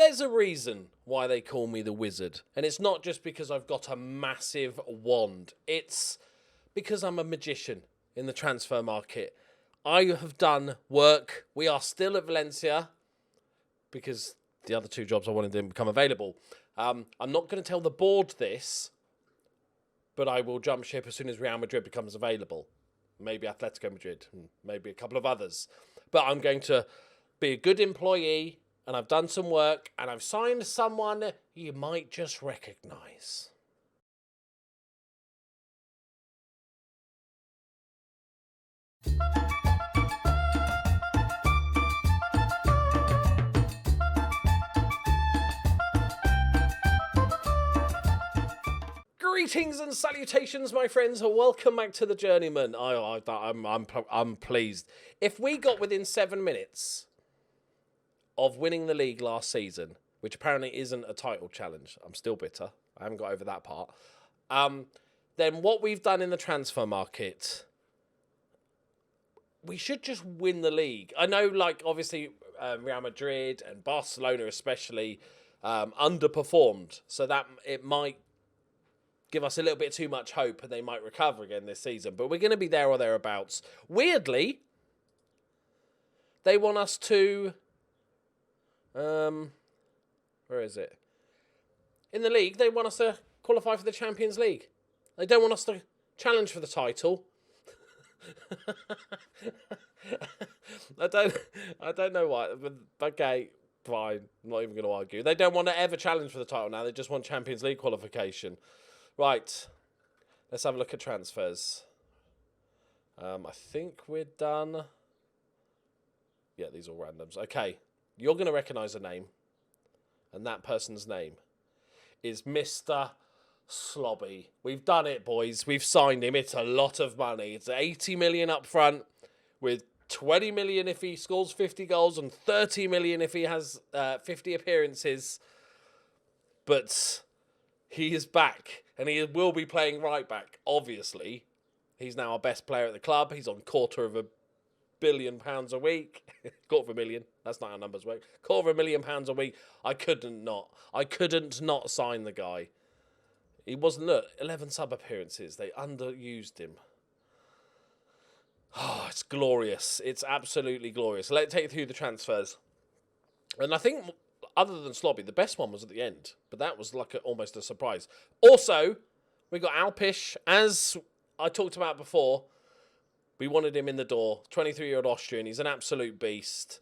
There's a reason why they call me the Wizard. And it's not just because I've got a massive wand. It's because I'm a magician in the transfer market. I have done work. We are still at Valencia because the other two jobs I wanted didn't become available. I'm not going to tell the board this, but I will jump ship as soon as Real Madrid becomes available. Maybe Atletico Madrid, maybe a couple of others. But I'm going to be a good employee, and I've done some work, and I've signed someone you might just recognise. Greetings and salutations, my friends. Welcome back to the Journeyman. I'm pleased. If we got within 7 minutes of winning the league last season, which apparently isn't a title challenge, I'm still bitter. I haven't got over that part. Then what we've done in the transfer market, we should just win the league. I know, like, obviously, Real Madrid and Barcelona especially underperformed, so that it might give us a little bit too much hope and they might recover again this season. But we're going to be there or thereabouts. Weirdly, they want us to... where is it? In the league, they want us to qualify for the Champions League. They don't want us to challenge for the title. I don't know why. But okay, fine. I'm not even going to argue. They don't want to ever challenge for the title now. They just want Champions League qualification. Right, let's have a look at transfers. I think we're done. Yeah, these are all randoms. Okay, you're going to recognise a name. And that person's name is Mr. Slobby. We've done it, boys. We've signed him. It's a lot of money. It's 80 million up front with 20 million if he scores 50 goals and 30 million if he has 50 appearances. But he is back. And he will be playing right back, obviously. He's now our best player at the club. He's on £250 million a week. £250,000. That's not how numbers work. £250,000 a week. I couldn't not sign the guy. He wasn't, look, 11 sub-appearances. They underused him. Oh, it's glorious. It's absolutely glorious. Let's take you through the transfers. And I think, other than Slobby, the best one was at the end. But that was like almost a surprise. Also, we got Alpish. As I talked about before, we wanted him in the door. 23-year-old Austrian. He's an absolute beast.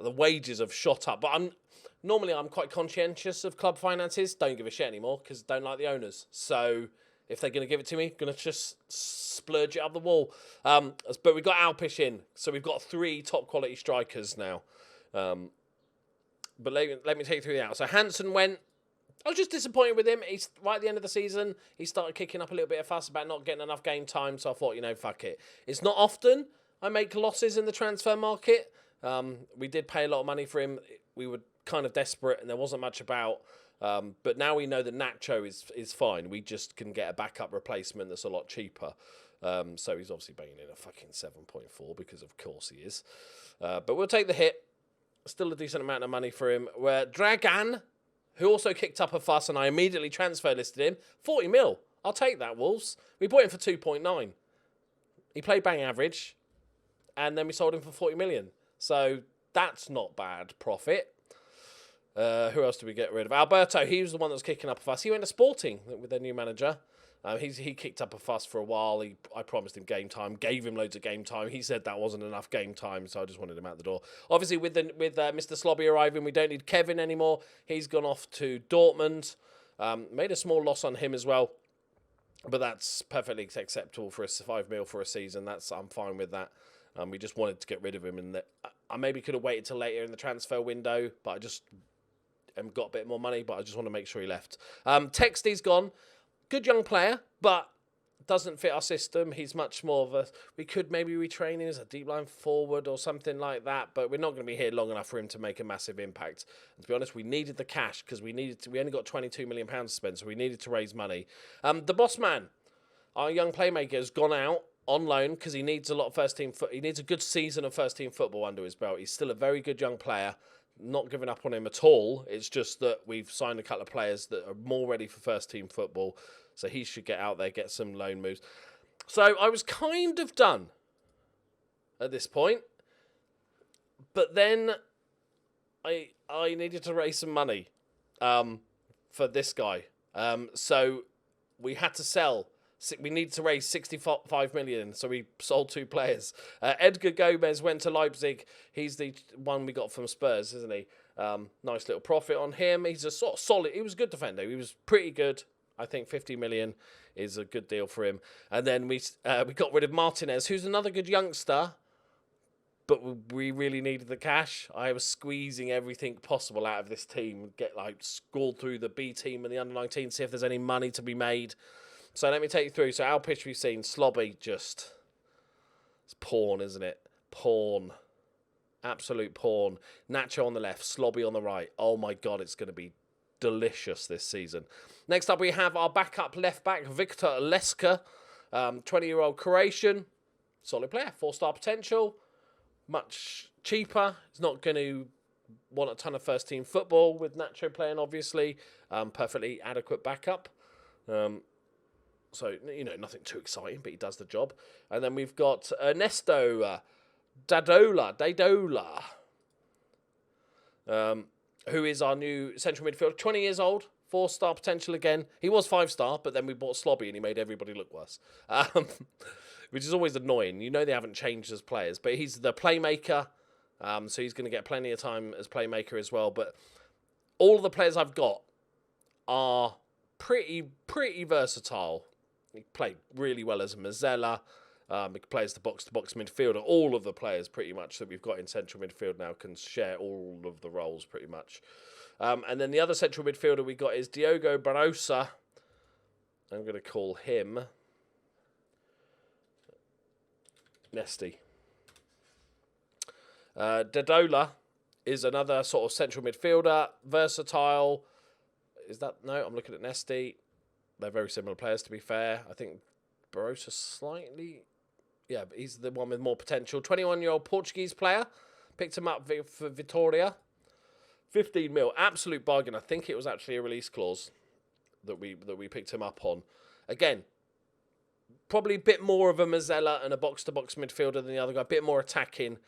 The wages have shot up. But normally I'm quite conscientious of club finances. Don't give a shit anymore because I don't like the owners. So if they're going to give it to me, I'm going to just splurge it up the wall. But we got Alpish in. So we've got 3 top-quality strikers now. But let me take you through the out. So Hansen went. I was just disappointed with him. He's right at the end of the season. He started kicking up a little bit of fuss about not getting enough game time. So I thought, fuck it. It's not often I make losses in the transfer market. We did pay a lot of money for him. We were kind of desperate and there wasn't much about. But now we know that Nacho is fine. We just can get a backup replacement that's a lot cheaper. So he's obviously banging in a fucking 7.4 because of course he is. But we'll take the hit. Still a decent amount of money for him. Where Dragan, who also kicked up a fuss, and I immediately transfer listed him, 40 mil. I'll take that, Wolves. We bought him for 2.9. He played bang average, and then we sold him for 40 million. So that's not bad profit. Who else did we get rid of? Alberto, he was the one that was kicking up a fuss. He went to Sporting with their new manager. He kicked up a fuss for a while. I promised him game time, gave him loads of game time. He said that wasn't enough game time, so I just wanted him out the door. Obviously, with Mr. Slobby arriving, we don't need Kevin anymore. He's gone off to Dortmund. Made a small loss on him as well, but that's perfectly acceptable for 5 mil for a season. I'm fine with that. We just wanted to get rid of him, and I maybe could have waited till later in the transfer window, but I just got a bit more money. But I just want to make sure he left. Texty's gone. Good young player, but doesn't fit our system. He's much more of we could maybe retrain him as a deep line forward or something like that, but we're not going to be here long enough for him to make a massive impact. And to be honest, we needed the cash because we only got £22 million to spend, so we needed to raise money. The boss man, our young playmaker, has gone out on loan because he needs a lot of he needs a good season of first team football under his belt. He's still a very good young player. not giving up on him at all. It's just that we've signed a couple of players that are more ready for first-team football, so he should get out there, get some loan moves. So I was kind of done at this point, but then I needed to raise some money for this guy. So we had to sell. We needed to raise 65 million, so we sold 2 players. Edgar Gomez went to Leipzig. He's the one we got from Spurs, isn't he? Nice little profit on him. He's a sort of solid. He was a good defender. He was pretty good. I think 50 million is a good deal for him. And then we got rid of Martinez, who's another good youngster, but we really needed the cash. I was squeezing everything possible out of this team, get scrolled through the B team and the under-19, see if there's any money to be made. So let me take you through. So our pitch we've seen, Slobby it's porn, isn't it? Porn. Absolute porn. Nacho on the left, Slobby on the right. Oh my God, it's going to be delicious this season. Next up, we have our backup left back, Victor Leska, 20-year-old Croatian. Solid player, 4-star potential. Much cheaper. He's not going to want a ton of first-team football with Nacho playing, obviously. Perfectly adequate backup. So, nothing too exciting, but he does the job. And then we've got Ernesto Dadola, who is our new central midfielder, 20 years old, 4-star potential again. He was 5-star, but then we bought Slobby and he made everybody look worse, which is always annoying. They haven't changed as players, but he's the playmaker, so he's going to get plenty of time as playmaker as well. But all of the players I've got are pretty versatile. He played really well as a Mazzella. He plays the box-to-box midfielder. All of the players, pretty much, that we've got in central midfield now can share all of the roles, pretty much. And then the other central midfielder we got is Diogo Barosa. I'm going to call him Nesty. Dadola is another sort of central midfielder, versatile. Is that... No, I'm looking at Nesty. They're very similar players, to be fair. I think Barosa slightly... Yeah, but he's the one with more potential. 21-year-old Portuguese player. Picked him up for Vitoria. 15 mil. Absolute bargain. I think it was actually a release clause that we picked him up on. Again, probably a bit more of a Mazzella and a box-to-box midfielder than the other guy. A bit more attacking, a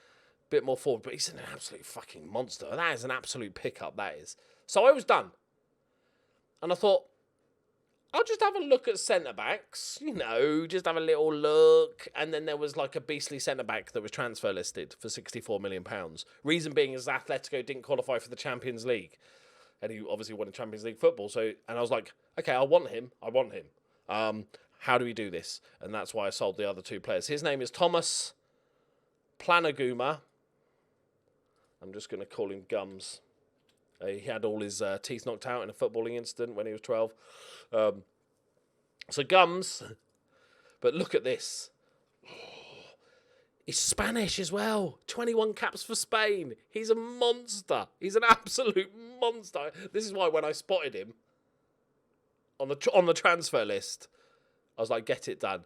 bit more forward. But he's an absolute fucking monster. That is an absolute pickup, that is. So I was done. And I thought, I'll just have a look at centre-backs, just have a little look. And then there was a beastly centre-back that was transfer listed for £64 million. Reason being is Atletico didn't qualify for the Champions League. And he obviously wanted Champions League football. And I was like, okay, I want him. How do we do this? And that's why I sold the other 2 players. His name is Thomas Planaguma. I'm just going to call him Gums. He had all his teeth knocked out in a footballing incident when he was 12. So Gums, but look at this. He's Spanish as well. 21 caps for Spain. He's a monster. He's an absolute monster. This is why when I spotted him on the transfer list, I was like, get it done.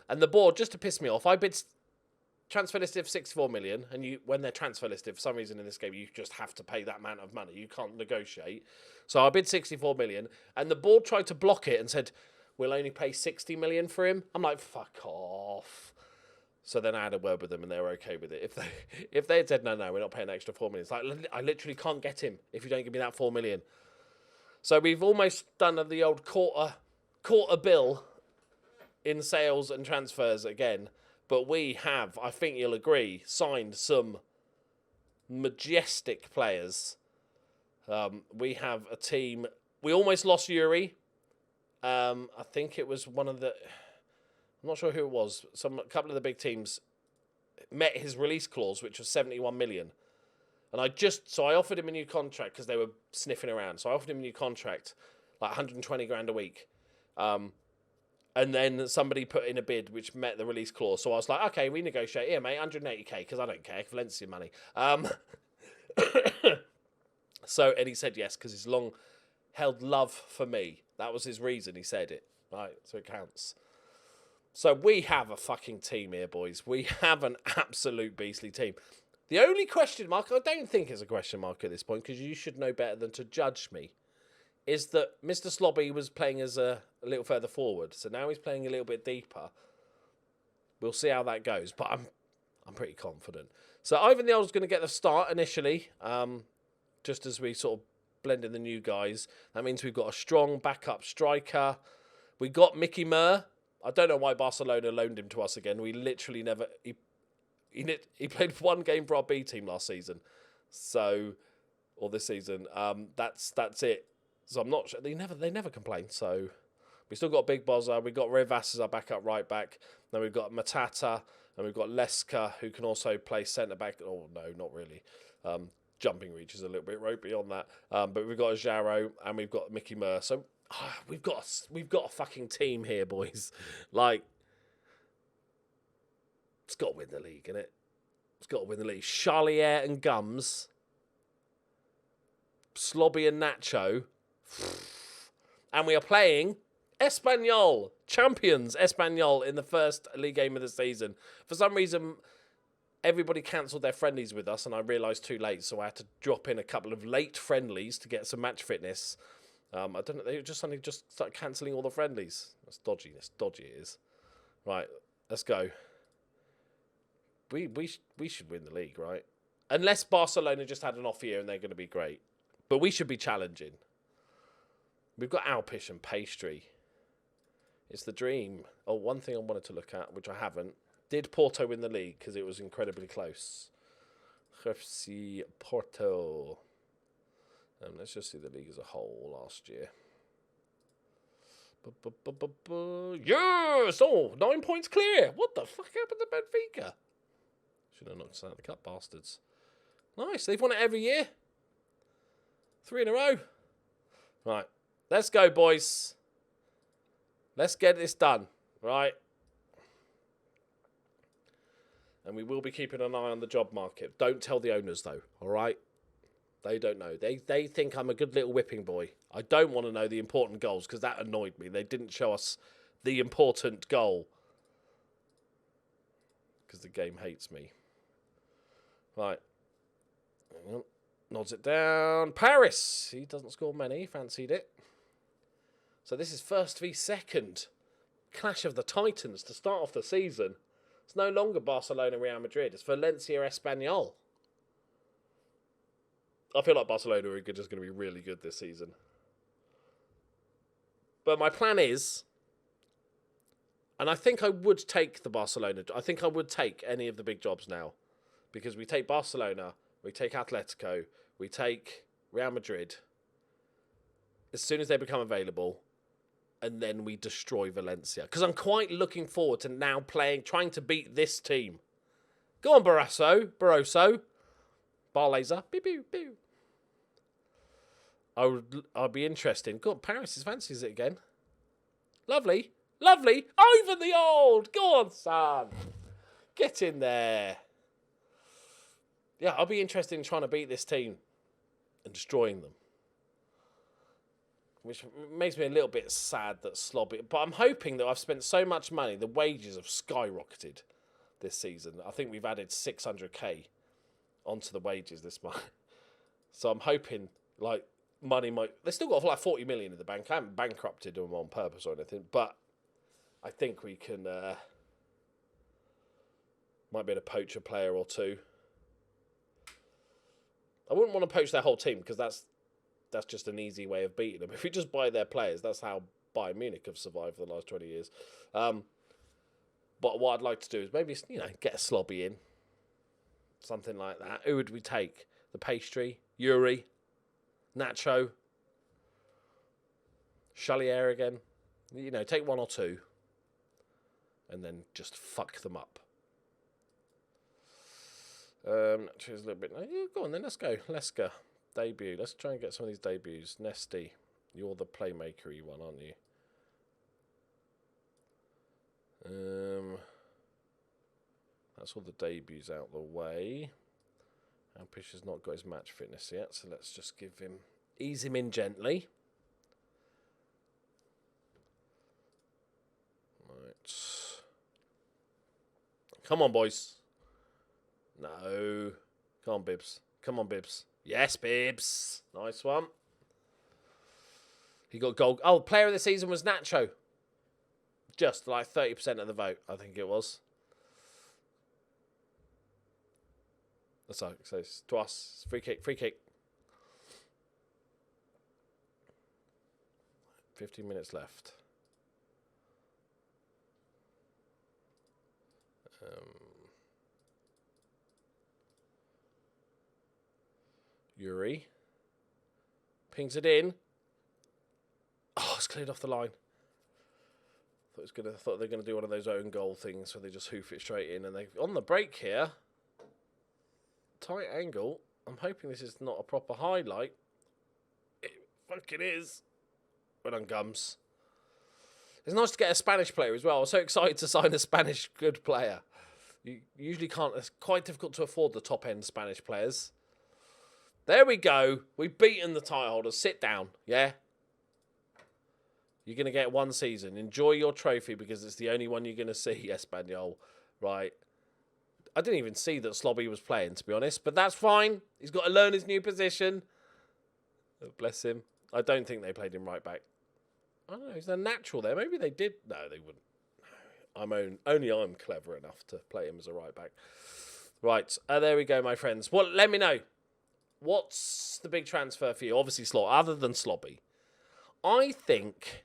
And the board, just to piss me off, I bid transfer listed for 64 million, and when they're transfer listed, for some reason in this game, you just have to pay that amount of money. You can't negotiate. So I bid 64 million, and the board tried to block it and said, we'll only pay 60 million for him. I'm like, fuck off. So then I had a word with them, and they were okay with it. If they had said, no, we're not paying an extra 4 million, it's like, I literally can't get him if you don't give me that 4 million. So we've almost done the old quarter bill in sales and transfers again. But we have, I think you'll agree, signed some majestic players. We have a team. We almost lost Yuri. I think it was one of the... I'm not sure who it was. A couple of the big teams met his release clause, which was 71 million. And I offered him a new contract because they were sniffing around. So I offered him a new contract, like 120 grand a week. And then somebody put in a bid which met the release clause. So I was like, okay, we negotiate. Yeah, mate, 180k, because I don't care. Valencia money. And he said yes, because his long-held love for me. That was his reason he said it. Right, so it counts. So we have a fucking team here, boys. We have an absolute beastly team. The only question mark, I don't think is a question mark at this point, because you should know better than to judge me, is that Mr. Slobby was playing as a little further forward. So now he's playing a little bit deeper. We'll see how that goes, but I'm pretty confident. So Ivan the Old's going to get the start initially, just as we sort of blend in the new guys. That means we've got a strong backup striker. We got Mickey Murr. I don't know why Barcelona loaned him to us again. We literally never... He played one game for our B team last season. Or this season. That's it. So I'm not sure. They never complain. So we still got Big Bozza. We've got Rivas as our backup right back. Then we've got Matata. And we've got Leska, who can also play centre back. Oh, no, not really. Jumping reach is a little bit ropey on that. But we've got Jarro and we've got Mickey Murr. So we've got a fucking team here, boys. Like, it's got to win the league, innit? It's got to win the league. Charlier and Gums. Slobby and Nacho. And we are playing Espanyol. Champions Espanyol in the first league game of the season. For some reason, everybody cancelled their friendlies with us, and I realised too late, so I had to drop in a couple of late friendlies to get some match fitness. I don't know, they just suddenly just started cancelling all the friendlies. That's dodgy. That's dodgy it is. Right, let's go. We should win the league, right? Unless Barcelona just had an off year and they're going to be great. But we should be challenging. We've got Alpish and Pastry. It's the dream. Oh, one thing I wanted to look at, which I haven't. Did Porto win the league? Because it was incredibly close. FC Porto. Let's just see the league as a whole last year. Yes! Oh, 9 points clear. What the fuck happened to Benfica? Should have knocked us out of the cup, bastards. Nice. They've won it every year. 3 in a row. Right. Let's go, boys. Let's get this done. Right. And we will be keeping an eye on the job market. Don't tell the owners, though. All right? They don't know. They think I'm a good little whipping boy. I don't want to know the important goals because that annoyed me. They didn't show us the important goal. Because the game hates me. Right. Hang on. Nods it down. Paris. He doesn't score many. Fancied it. So this is first v second. Clash of the Titans to start off the season. It's no longer Barcelona, Real Madrid. It's Valencia, Espanyol. I feel like Barcelona are just going to be really good this season. But my plan is, and I think I would take the Barcelona. I think I would take any of the big jobs now. Because we take Barcelona, we take Atletico, we take Real Madrid. As soon as they become available. And then we destroy Valencia. Because I'm quite looking forward to now trying to beat this team. Go on, Baroso. Bar laser. Beep, beep, beep. I'd be interested. Go on, Paris fancies it again. Lovely. Lovely. Ivan the Old. Go on, son. Get in there. Yeah, I'll be interested in trying to beat this team. And destroying them. Which makes me a little bit sad that Slobby... But I'm hoping that I've spent so much money, the wages have skyrocketed this season. I think we've added 600k onto the wages this month. So I'm hoping, like, money might... They still got, like, 40 million in the bank. I haven't bankrupted them on purpose or anything. But I think we can... might be able to poach a player or two. I wouldn't want to poach their whole team because that's just an easy way of beating them. If we just buy their players, that's how Bayern Munich have survived for the last 20 years. But what I'd like to do is maybe, get a Slobby in. Something like that. Who would we take? The Pastry? Yuri? Nacho? Charlier again? Take one or two. And then just fuck them up. Nacho's a little bit... Yeah, go on then, let's go. Leska. Debut. Let's try and get some of these debuts. Nesty, you're the playmaker-y one, aren't you? That's all the debuts out the way. Alpish has not got his match fitness yet, so let's just ease him in gently. Right. Come on, boys. No. Come on, Bibbs. Come on, Bibbs. Yes, Bibbs. Nice one. He got goal. Oh, player of the season was Nacho. Just like 30% of the vote, I think it was. So it's to us. Free kick. 15 minutes left. Yuri pings it in. Oh, it's cleared off the line. Thought they're gonna do one of those own goal things where they just hoof it straight in, and they on the break here. Tight angle. I'm hoping this is not a proper highlight. It fucking is. Well done, Gums. It's nice to get a Spanish player as well. I was so excited to sign a Spanish good player. You usually can't. It's quite difficult to afford the top end Spanish players. There we go. We've beaten the title holders. Sit down. Yeah. You're going to get one season. Enjoy your trophy because it's the only one you're going to see, Espanyol. Right. I didn't even see that Slobby was playing, to be honest. But that's fine. He's got to learn his new position. Oh, bless him. I don't think they played him right back. I don't know. Is there natural there? Maybe they did. No, they wouldn't. Only I'm clever enough to play him as a right back. Right. There we go, my friends. Well, let me know. What's the big transfer for you? Obviously, other than Slobby. I think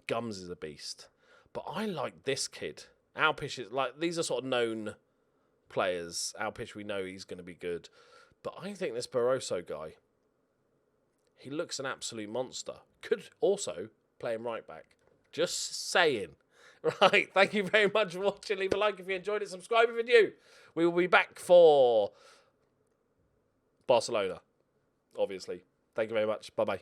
Gums is a beast. But I like this kid. Alpish is like, these are sort of known players. Alpish, we know he's going to be good. But I think this Barosa guy, he looks an absolute monster. Could also play him right back. Just saying. Right, thank you very much for watching. Leave a like if you enjoyed it. Subscribe if you're new. We will be back for Barcelona, obviously. Thank you very much. Bye-bye.